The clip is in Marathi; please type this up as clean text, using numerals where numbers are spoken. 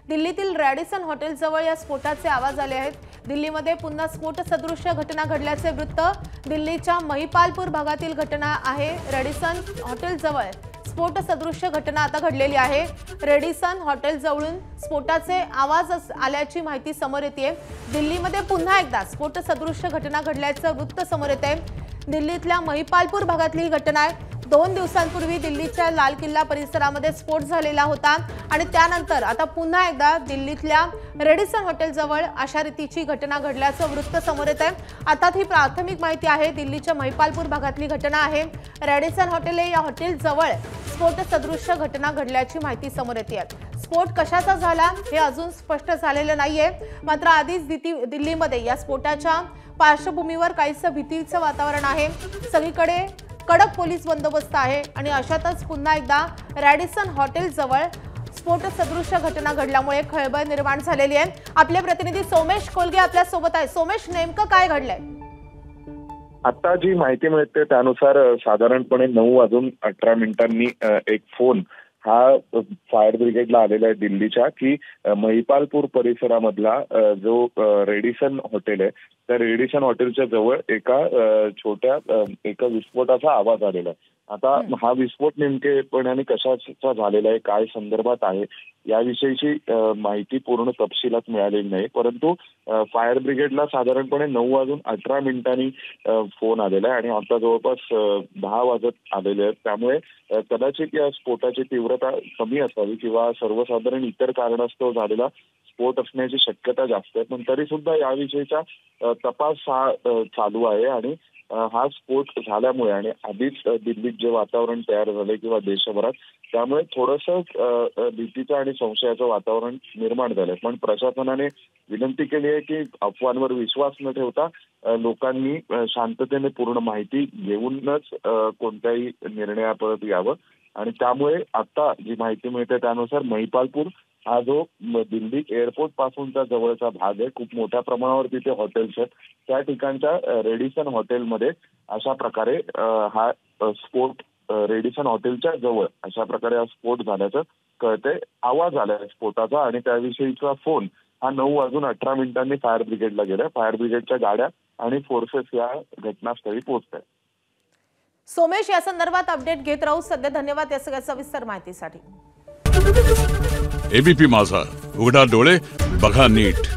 दिल्लीतील रॅडिसन हॉटेलजवळ या स्फोटाचे आवाज आले आहेत। दिल्लीमध्ये पुन्हा स्फोट सदृश्य घटना घडल्याचे वृत्त। दिल्लीच्या महिपालपूर भागातील घटना आहे। रॅडिसन हॉटेलजवळ स्फोट सदृश्य घटना आता घडलेली आहे। रॅडिसन हॉटेलजवळून स्फोटाचे आवाज आल्याची माहिती समोर येते। दिल्लीमध्ये पुन्हा एकदा स्फोट सदृश्य घटना घडल्याचं वृत्त समोर येते। दिल्लीतल्या महिपालपूर भागातली घटना आहे। 2 दिवसांपूर्वी दिल्लीच्या लाल किल्ला परिसरामध्ये स्फोट झालेला होता आणि त्यानंतर आता पुन्हा एकदा दिल्लीतल्या रॅडिसन हॉटेलजवळ अशा रीतीची घटना घडल्याचं वृत्त समोर येत आहे। आता ही प्राथमिक माहिती आहे। दिल्लीच्या महिपालपूर भागातली घटना आहे। रॅडिसन हॉटेल या हॉटेलजवळ स्फोट सदृश्य घटना घडल्याची माहिती समोर येते। स्फोट कशाचा झाला हे अजून स्पष्ट झालेलं नाहीये। मात्र आधीच दिल्लीमध्ये या स्फोटाच्या पार्श्वभूमीवर काहीसं भीतीचं वातावरण आहे। सगळीकडे कडक पोलीस बंदोबस्त आहे आणि अशातच पुन्हा एकदा रॅडिसन हॉटेल जवळ स्फोट सदृश्य घटना घडल्यामुळे खळबळ निर्माण झालेली आहे। आपले प्रतिनिधी सोमेश कोलगे आपल्या सोबत आहे। सोमेश, नेमकं काय घडलंय? आता जी माहिती मिळते त्यानुसार साधारणपणे 9:18 एक फोन हा फायर ब्रिगेडला आलेला आहे दिल्लीच्या की महिपालपूर परिसरामधला जो रेडिसन हॉटेल आहे त्या रेडिसन हॉटेलच्या जवळ एका विस्फोटाचा आवाज आलेला आहे। आता हा विस्फोट नेमकेपणाने कशाचा झालेला आहे, काय संदर्भात आहे याविषयीची माहिती पूर्ण तपशिलात मिळालेली नाही। परंतु फायर ब्रिगेडला साधारणपणे 9:18 फोन आलेला आहे आणि आता जवळपास 10 वाजत आलेले आहेत। त्यामुळे कदाचित या स्फोटाची तीव्रता कमी असावी किंवा सर्वसाधारण इतर कारणास्तव झालेला स्फोट असण्याची शक्यता जास्त आहे। पण तरी सुद्धा याविषयीचा तपास हा चालू आहे आणि हा स्फोट झाल्यामुळे आणि आधीच दिल्लीत जे वातावरण तयार झालंय किंवा देशभरात त्यामुळे थोडंसं भीतीचं आणि संशयाचं वातावरण निर्माण झालंय। पण प्रशासनाने विनंती केली आहे की अफवांवर विश्वास न ठेवता लोकांनी शांततेने पूर्ण माहिती घेऊनच कोणत्याही निर्णयापर्यंत यावं आणि त्यामुळे आता जी माहिती मिळते त्यानुसार महिपालपूर हा जो दिल्ली एअरपोर्ट पासूनचा जवळचा भाग आहे, खूप मोठ्या प्रमाणावर तिथे हॉटेल्स आहेत। त्या ठिकाणच्या रेडिसन हॉटेलमध्ये अशा प्रकारे हा स्फोट रेडिसन हॉटेलच्या जवळ अशा प्रकारे हा स्फोट झाल्याचं कळतंय। आवाज आलाय स्फोटाचा आणि त्याविषयीचा फोन हा 9:18 फायर ब्रिगेडला गेलाय। फायर ब्रिगेडच्या गाड्या आणि फोर्सेस या घटनास्थळी पोहोचत आहेत। सोमेश, या संदर्भात अपडेट घेत राहू। सध्या धन्यवाद या सगळ्या सविस्तर माहितीसाठी। एबीपी माझा, उघडा डोळे बघा नीट।